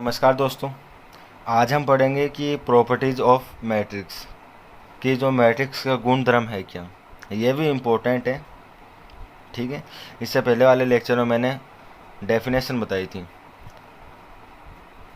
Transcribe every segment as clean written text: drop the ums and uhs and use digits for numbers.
नमस्कार दोस्तों। आज हम पढ़ेंगे कि प्रॉपर्टीज़ ऑफ मैट्रिक्स कि जो मैट्रिक्स का गुण धर्म है क्या, ये भी इम्पोर्टेंट है। ठीक है, इससे पहले वाले लेक्चर में मैंने डेफिनेशन बताई थी।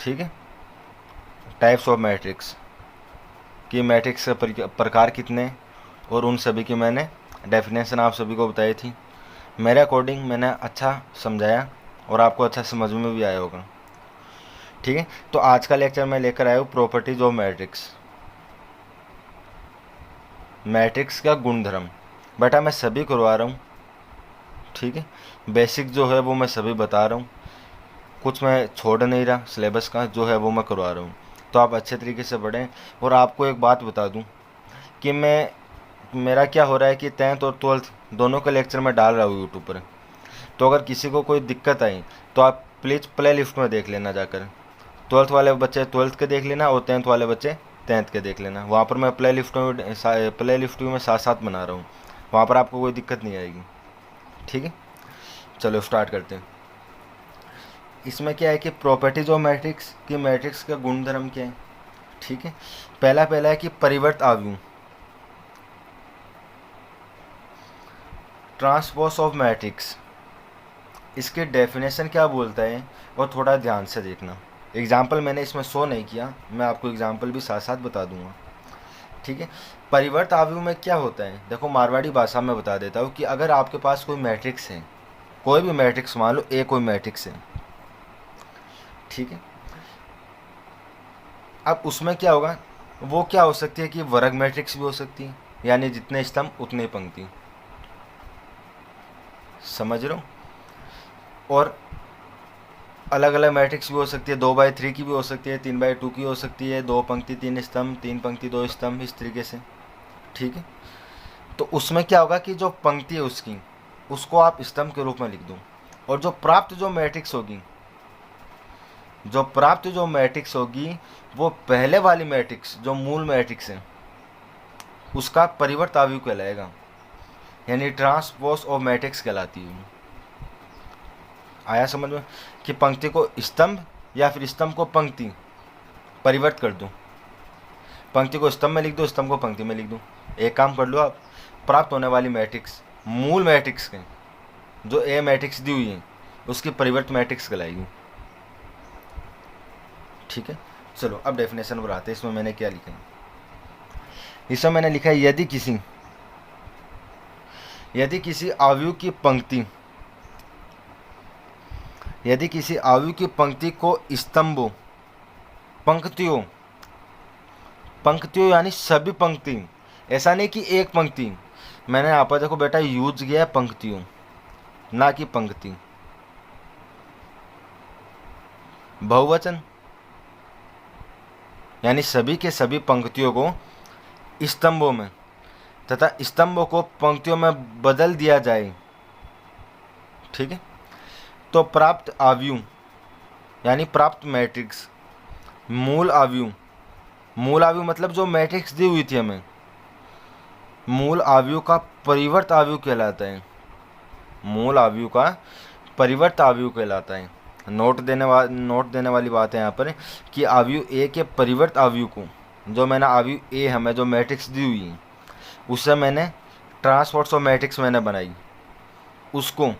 ठीक है, टाइप्स ऑफ मैट्रिक्स कि मैट्रिक्स के प्रकार कितने, और उन सभी की मैंने डेफिनेशन आप सभी को बताई थी। मेरे अकॉर्डिंग मैंने अच्छा समझाया और आपको अच्छा समझ में भी आया होगा। ठीक है, तो आज का लेक्चर मैं लेकर आया हूँ प्रॉपर्टीज ऑफ मैट्रिक्स, मैट्रिक्स का गुणधर्म। बेटा मैं सभी करवा रहा हूँ। ठीक है, बेसिक जो है वो मैं सभी बता रहा हूँ, कुछ मैं छोड़ नहीं रहा, सिलेबस का जो है वो मैं करवा रहा हूँ। तो आप अच्छे तरीके से पढ़ें। और आपको एक बात बता दूँ कि मेरा क्या हो रहा है कि 10th और 12th दोनों के लेक्चर मैं डाल रहा हूँ यूट्यूब पर। तो अगर किसी को कोई दिक्कत आई तो आप प्लीज़ प्ले लिस्ट में देख लेना जाकर। 12th वाले बच्चे 12th के देख लेना और 10th वाले बच्चे 10th के देख लेना। वहाँ पर मैं प्ले लिस्ट में साथ साथ बना रहा हूँ, वहाँ पर आपको कोई दिक्कत नहीं आएगी। ठीक है, चलो स्टार्ट करते हैं। इसमें क्या है कि प्रॉपर्टीज ऑफ मैट्रिक्स की मैट्रिक्स का गुणधर्म क्या है। ठीक है, पहला है कि परिवर्त आव्यूह, ट्रांसपोज ऑफ मैट्रिक्स। इसके डेफिनेशन क्या बोलता है और थोड़ा ध्यान से देखना। एग्जाम्पल मैंने इसमें शो नहीं किया, मैं आपको एग्जाम्पल भी साथ साथ बता दूंगा। ठीक है, परिवर्त आव्यूह में क्या होता है, देखो मारवाड़ी भाषा में बता देता हूँ कि अगर आपके पास कोई मैट्रिक्स है, कोई भी मैट्रिक्स मान लो ए कोई मैट्रिक्स है। ठीक है, अब उसमें क्या होगा, वो क्या हो सकती है कि वर्ग मैट्रिक्स भी हो सकती है, यानी जितने स्तंभ उतने पंक्ति। समझ रहे हो। और अलग अलग मैट्रिक्स भी हो सकती है, 2/3 की भी हो सकती है, 3/2 की हो सकती है, 2 पंक्ति 3 स्तंभ, 3 पंक्ति 2 स्तंभ, इस तरीके से। ठीक है, तो उसमें क्या होगा कि जो पंक्ति है उसकी, उसको आप स्तंभ के रूप में लिख दो, और जो प्राप्त जो मैट्रिक्स होगी वो पहले वाली मैट्रिक्स जो मूल मैट्रिक्स है उसका परिवर्त आव्यूह कहलाएगा, यानी ट्रांसपोज ऑफ मैट्रिक्स कहलाती है। आया समझ में कि पंक्ति को स्तंभ या फिर स्तंभ को पंक्ति परिवर्त कर दो, पंक्ति को स्तंभ में लिख दो, स्तंभ को पंक्ति में लिख दो। एक काम कर लो आप, प्राप्त होने वाली मैट्रिक्स मूल मैट्रिक्स के जो ए मैट्रिक्स दी हुई है उसकी परिवर्त मैट्रिक्स कहलाएगी। ठीक है, चलो अब डेफिनेशन पर आते हैं। इसमें मैंने क्या लिखा है, इसमें मैंने लिखा है यदि किसी आव्यूह की पंक्ति, यदि किसी आव्यूह की पंक्ति को स्तंभों, पंक्तियों यानी सभी पंक्ति, ऐसा नहीं कि एक पंक्ति। मैंने यहाँ पर देखो बेटा यूज किया है पंक्तियों, ना कि पंक्ति। बहुवचन यानी सभी के सभी पंक्तियों को स्तंभों में तथा स्तंभों को पंक्तियों में बदल दिया जाए। ठीक है, तो प्राप्त आव्यूह यानी प्राप्त मैट्रिक्स, मूल आव्यूह मतलब जो मैट्रिक्स दी हुई थी हमें, मूल आव्यूह का परिवर्त आव्यूह कहलाता है। मूल आव्यूह का परिवर्त आव्यूह कहलाता है। नोट देने वाली बात है यहाँ पर कि आव्यूह ए के परिवर्त आव्यूह को, जो मैंने आव्यूह ए हमें जो मैट्रिक्स दी हुई है उससे मैंने ट्रांसपोज ऑफ मैट्रिक्स मैंने बनाई, उसको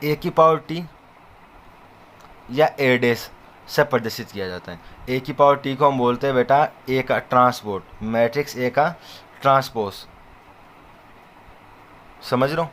ए की पावर टी या ए डैश से प्रदर्शित किया जाता है। ए की पावर टी को हम बोलते हैं बेटा ए का ट्रांसपोज, मैट्रिक्स ए का ट्रांसपोज। समझ लो।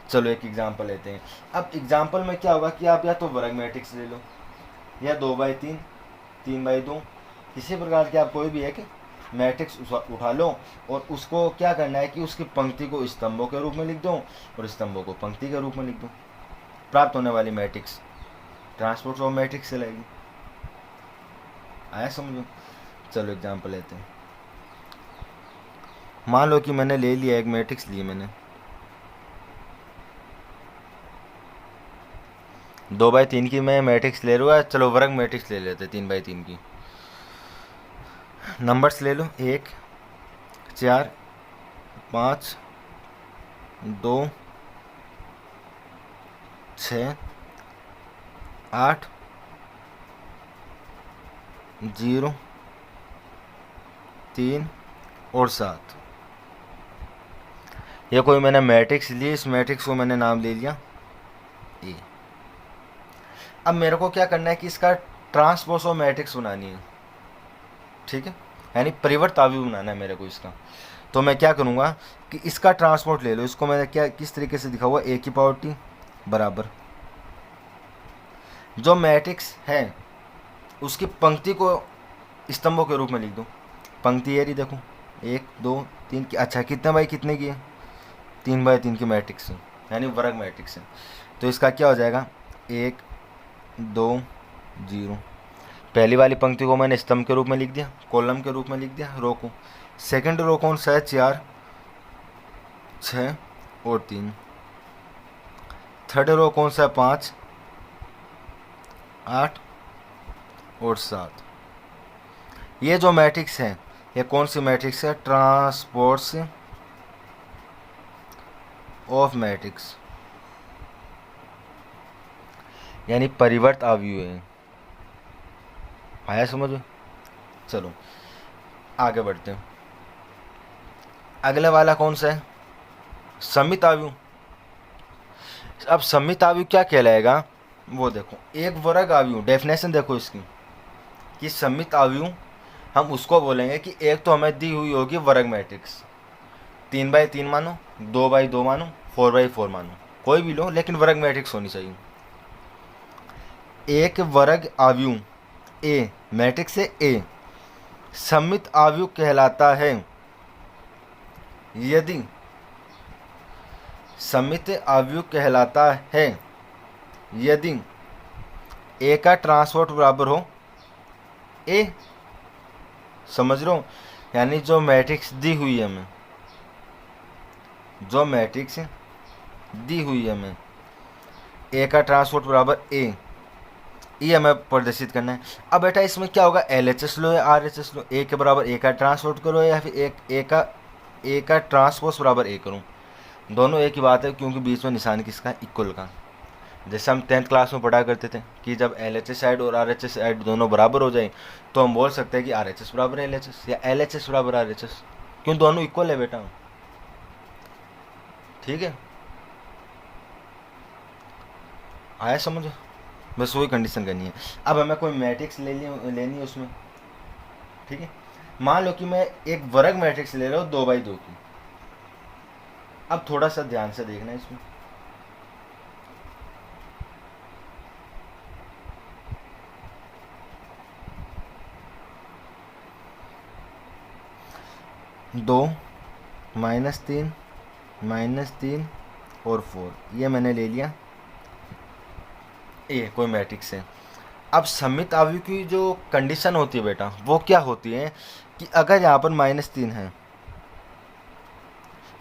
चलो एक एग्जांपल लेते हैं। अब एग्जांपल में क्या होगा कि आप या तो वर्ग मैट्रिक्स ले लो या 2/3, 3/2, किसी प्रकार के आप कोई भी एक मैट्रिक्स उठा लो और उसको क्या करना है कि उसकी पंक्ति को स्तंभों के रूप में लिख दो और स्तंभों को पंक्ति के रूप में लिख दो। प्राप्त होने वाली मैट्रिक्स ट्रांसपोज ऑफ मैट्रिक्स से लगेगी। आया समझो। चलो एग्जांपल लेते हैं। मान लो कि मैंने ले लिया एक मैट्रिक्स ली मैंने 2/3 की मैं मैट्रिक्स ले लूँगा। चलो वर्ग मैट्रिक्स ले लेते 3/3 की। नंबर्स ले लो 1, 4, 5, 2, 6, 8 0, 3 और 7। ये कोई मैंने मैट्रिक्स ली, इस मैट्रिक्स को मैंने नाम ले लिया ए। अब मेरे को क्या करना है कि इसका ट्रांसपोज ऑफ मैट्रिक्स बनानी है, ठीक है, यानी परिवर्त अवयव बनाना है मेरे को इसका। तो मैं क्या करूँगा कि इसका ट्रांसपोर्ट ले लो, इसको मैंने क्या किस तरीके से दिखा हुआ, a की पावर t बराबर जो मैट्रिक्स है उसकी पंक्ति को स्तंभों के रूप में लिख दो। पंक्ति ये रही देखो, 1 2 3 की, अच्छा कितने बाई कितने की है, 3 बाई 3 की मैट्रिक्स है, यानी वर्ग मैट्रिक्स है। तो इसका क्या हो जाएगा, 1 2 0। पहली वाली पंक्ति को मैंने स्तंभ के रूप में लिख दिया, कॉलम के रूप में लिख दिया रो को। सेकंड रो कौन सा है, 4 6 और 3। थर्ड रो कौन सा है, 5 8 और 7। ये जो मैट्रिक्स है ये कौन सी मैट्रिक्स है, ट्रांसपोर्स ऑफ मैट्रिक्स, यानी परिवर्त अवयव है। आया समझ में? चलो आगे बढ़ते हैं। अगले वाला कौन सा है, सममित अवयव। अब सममित अवयव क्या कहलाएगा, वो देखो, एक वर्ग अवयव, डेफिनेशन देखो इसकी कि सममित अवयव हम उसको बोलेंगे कि एक तो हमें दी हुई होगी वर्ग मैट्रिक्स, 3 बाई 3 मानो, 2 बाई 2 मानो, 4 बाई 4 मानो, कोई भी लो लेकिन वर्ग मैट्रिक्स होनी चाहिए। एक वर्ग अवयव ए, मैट्रिक्स है ए, सममित अवयव कहलाता है यदि, सममित अवयव कहलाता है यदि ए का ट्रांसपोर्ट बराबर हो ए। समझ रहे हो, यानी जो मैट्रिक्स दी हुई है हमें, जो मैट्रिक्स दी हुई है हमें, ए का ट्रांसपोर्ट बराबर ए, ये हमें प्रदर्शित करना है। अब बेटा इसमें क्या होगा, LHS लो या RHS लो, ए के बराबर ए का ट्रांसपोर्ट करो या फिर ए का ट्रांसपोज बराबर ए करूँ, दोनों एक ही बात है, क्योंकि बीच में निशान किसका है, इक्वल का। जैसे हम 10th क्लास में पढ़ा करते थे कि जब LHS साइड और RHS साइड दोनों बराबर हो जाए तो हम बोल सकते हैं कि RHS बराबर LHS या LHS बराबर RHS, क्यों दोनों इक्वल है बेटा, ठीक है। आया समझ, बस वही कंडीशन करनी है। अब हमें कोई मैट्रिक्स लेनी है उसमें, ठीक है। मान लो कि मैं एक वर्ग मैट्रिक्स ले रहा हूँ 2 बाई 2 की। अब थोड़ा सा ध्यान से देखना है इसमें, दो -3 -3 और 4, ये मैंने ले लिया ए, कोई मैट्रिक्स है। अब सममित अवयव की जो कंडीशन होती है बेटा वो क्या होती है कि अगर यहाँ पर -3 है,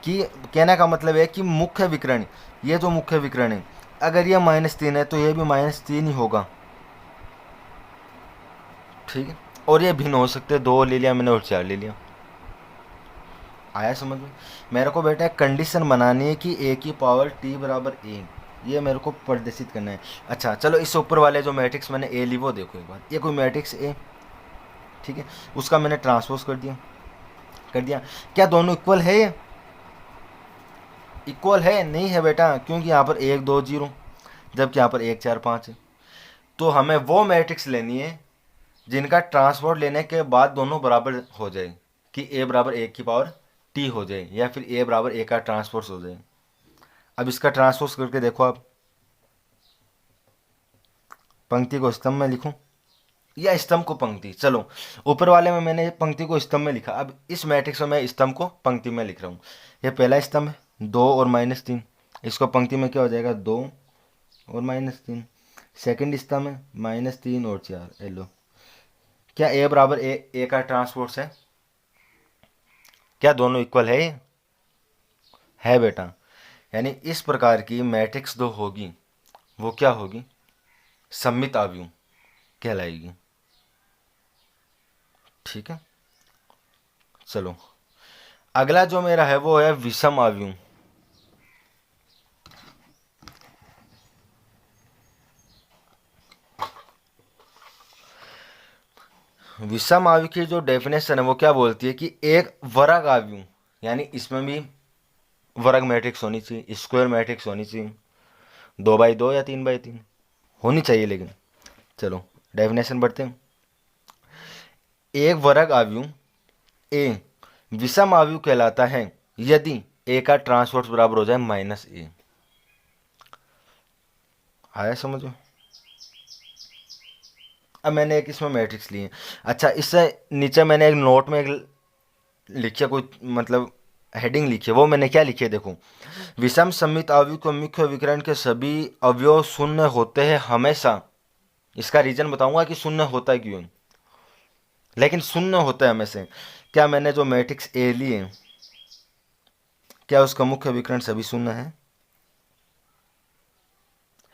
कि कहने का मतलब है कि मुख्य विकर्ण, ये जो मुख्य विकर्ण है अगर ये -3 है तो ये भी -3 ही होगा, ठीक है। और ये भिन्न हो सकते हैं, 2 ले लिया मैंने और 4 ले लिया। आया समझ में? मेरे को बेटा कंडीशन बनानी है कि ए की पावर t बराबर ए, ये मेरे को प्रदर्शित करना है। अच्छा चलो इस ऊपर वाले जो मैट्रिक्स मैंने ए ली वो देखो एक बार, ये कोई मैट्रिक्स ए, ठीक है, उसका मैंने ट्रांसपोज कर दिया। क्या दोनों इक्वल है, ये इक्वल है नहीं है बेटा, क्योंकि यहाँ पर 1 2 0 जबकि यहाँ पर 1 4 5 है। तो हमें वो मैट्रिक्स लेनी है जिनका ट्रांसपोर्ट लेने के बाद दोनों बराबर हो जाए, कि ए बराबर 1 की पावर टी हो जाए या फिर ए बराबर ए का ट्रांसपोर्ट हो जाए। अब इसका ट्रांसपोज करके देखो आप, पंक्ति को स्तंभ में लिखूं या स्तंभ को पंक्ति, चलो ऊपर वाले में मैंने पंक्ति को स्तंभ में लिखा, अब इस मैट्रिक्स में मैं स्तंभ को पंक्ति में लिख रहा हूँ। ये पहला स्तंभ है 2 और -3, इसको पंक्ति में क्या हो जाएगा 2 और -3। सेकंड स्तंभ है -3 और 4, लो क्या ए बराबर ए का ट्रांसपोर्ट है, क्या दोनों इक्वल है बेटा, यानी इस प्रकार की मैट्रिक्स जो होगी वो क्या होगी, सममित अवयव कहलाएगी, ठीक है। चलो अगला जो मेरा है वो है विषम अवयव। विषम आव्यूह की जो डेफिनेशन है वो क्या बोलती है कि एक वर्ग आव्यूह, यानी इसमें भी वर्ग मैट्रिक्स होनी चाहिए, स्क्वायर मैट्रिक्स होनी चाहिए, 2x2 या 3x3 होनी चाहिए। लेकिन चलो डेफिनेशन पढ़ते हैं। एक वर्ग आव्यूह ए विषम आव्यूह कहलाता है यदि ए का ट्रांसपोर्ट बराबर हो जाए -a। आया समझ में? अब मैंने एक इसमें मैट्रिक्स लिए। अच्छा, इससे नीचे मैंने एक नोट में एक लिखिए, कोई मतलब हेडिंग लिखी है। वो मैंने क्या लिखी है देखो, विषम सममित आव्यूह के मुख्य विकर्ण के सभी अवयव शून्य होते हैं हमेशा। इसका रीजन बताऊंगा कि शून्य होता है क्यों, लेकिन शून्य होता है हमेशा। क्या मैंने जो मैट्रिक्स ए लिए, क्या उसका मुख्य विकर्ण सभी शून्य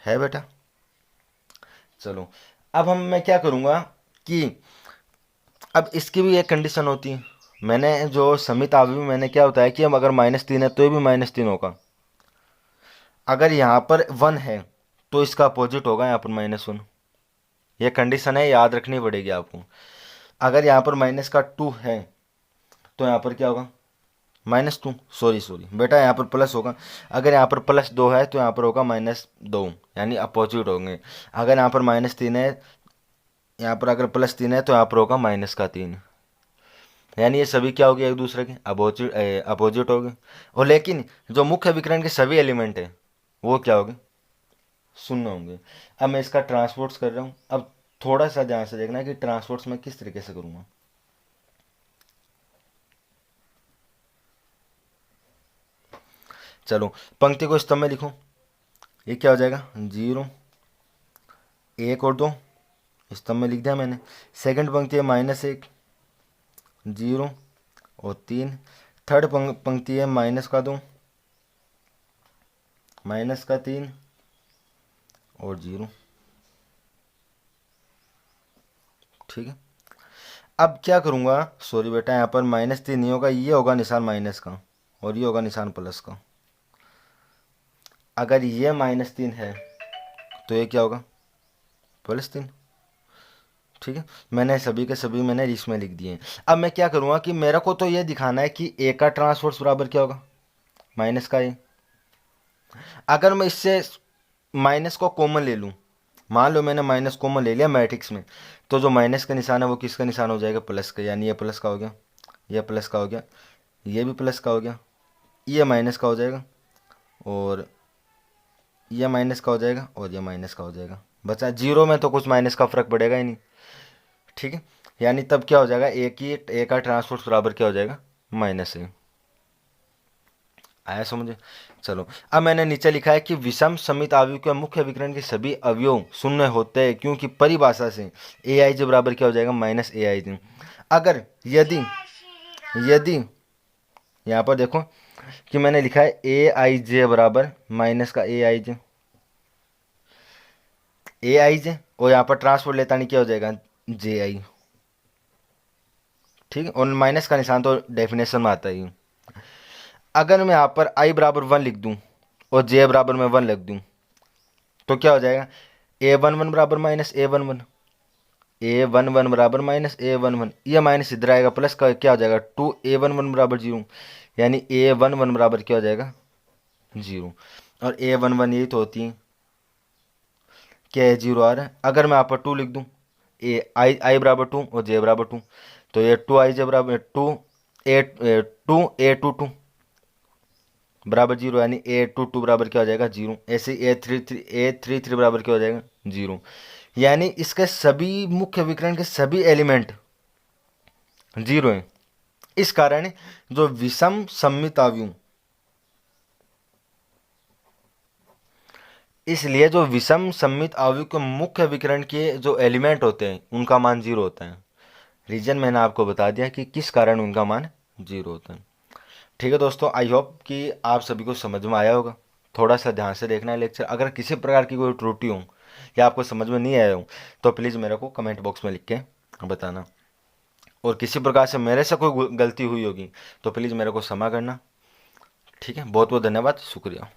है बेटा? चलो अब मैं क्या करूंगा कि अब इसकी भी एक कंडीशन होती है। मैंने जो समित आव्यूह मैंने क्या होता है कि अब अगर -3 है तो ये भी -3 होगा। अगर यहाँ पर 1 है तो इसका अपोजिट होगा यहाँ पर -1। ये कंडीशन है, याद रखनी पड़ेगी आपको। अगर यहाँ पर -2 है तो यहाँ पर क्या होगा, -2, सॉरी बेटा, यहाँ पर प्लस होगा। अगर यहाँ पर +2 है तो यहाँ पर होगा -2, यानी अपोजिट होंगे। अगर यहाँ पर -3 है, यहाँ पर अगर +3 है तो यहाँ पर होगा -3, यानी ये सभी क्या हो गए, एक दूसरे के अपोजिट हो गए। और लेकिन जो मुख्य विकर्ण के सभी एलिमेंट है वो क्या होंगे, शून्य होंगे। अब मैं इसका ट्रांसपोर्ट्स कर रहा हूँ। अब थोड़ा सा ध्यान से देखना कि ट्रांसपोर्ट्स मैं किस तरीके से करूँगा। चलो पंक्ति को स्तंभ में लिखो। ये क्या हो जाएगा, 0, 1 और 2 स्तंभ में लिख दिया मैंने। सेकंड पंक्ति है -1, 0 और 3। थर्ड पंक्ति है -2, -3 और 0। ठीक है। अब क्या करूँगा, सॉरी बेटा, यहाँ पर -3 नहीं होगा, ये होगा निशान माइनस का और ये होगा निशान प्लस का। अगर ये -3 है तो ये क्या होगा, +3। ठीक है, मैंने सभी के सभी मैंने इसमें लिख दिए। अब मैं क्या करूँगा कि मेरे को तो ये दिखाना है कि ए का ट्रांसपोर्ट बराबर क्या होगा, माइनस का ए। अगर मैं इससे माइनस को कॉमन ले लूँ, मान लो मैंने माइनस कॉमन ले लिया मैट्रिक्स में, तो जो माइनस का निशान है वो किसका निशान हो जाएगा, प्लस का। यानी ये प्लस का हो गया, ये प्लस का हो गया, ये भी प्लस का हो गया, ये माइनस का हो जाएगा, और ये माइनस का हो जाएगा, और ये माइनस का हो जाएगा। बचा 0 में तो कुछ माइनस का फर्क पड़ेगा ही नहीं। ठीक है, यानी तब क्या हो जाएगा, ए का ट्रांसपोर्ट बराबर क्या हो जाएगा, -a। आया समझे? चलो अब मैंने नीचे लिखा है कि विषम सममित आव्यूह के मुख्य विकर्ण के सभी अवयव शून्य होते हैं क्योंकि परिभाषा से aij बराबर क्या हो जाएगा, -aij। अगर यदि यहाँ पर देखो कि मैंने लिखा है aij बराबर माइनस का aij, और यहाँ पर ट्रांसपोर्ट लेता नहीं क्या हो जाएगा, ji। ठीक है, और माइनस का निशान तो डेफिनेशन में आता ही। अगर मैं यहाँ पर i बराबर 1 लिख दूँ और j बराबर मैं 1 लिख दूँ तो क्या हो जाएगा, a11 बराबर -a11, a11 बराबर -a11। ये माइनस इधर आएगा, प्लस का क्या हो जाएगा, 2a11 बराबर 0, यानी a11 बराबर क्या हो जाएगा, 0। और a11 यही तो होती है, क्या है, 0 आ रहा है। अगर मैं यहाँ पर 2 लिख दूँ, i बराबर 2 और j बराबर 2, तो ये 2i j बराबर 2a22 बराबर 0, यानी a22 बराबर क्या हो जाएगा, 0। ऐसे a33 बराबर क्या हो जाएगा, 0। यानी इसके सभी मुख्य विकर्ण के सभी एलिमेंट 0 हैं। इस कारण जो विषम सममित आव्यूह, इसलिए जो विषम सममित आव्यूह के मुख्य विकर्ण के जो एलिमेंट होते हैं उनका मान 0 होता है। रीजन मैंने आपको बता दिया कि किस कारण उनका मान 0 होता है। ठीक है दोस्तों, आई होप कि आप सभी को समझ में आया होगा। थोड़ा सा ध्यान से देखना है लेक्चर। अगर किसी प्रकार की कोई त्रुटि हो या आपको समझ में नहीं आया हो तो प्लीज़ मेरे को कमेंट बॉक्स में लिख के बताना, और किसी प्रकार से मेरे से कोई गलती हुई होगी तो प्लीज़ मेरे को क्षमा करना। ठीक है, बहुत बहुत धन्यवाद, शुक्रिया।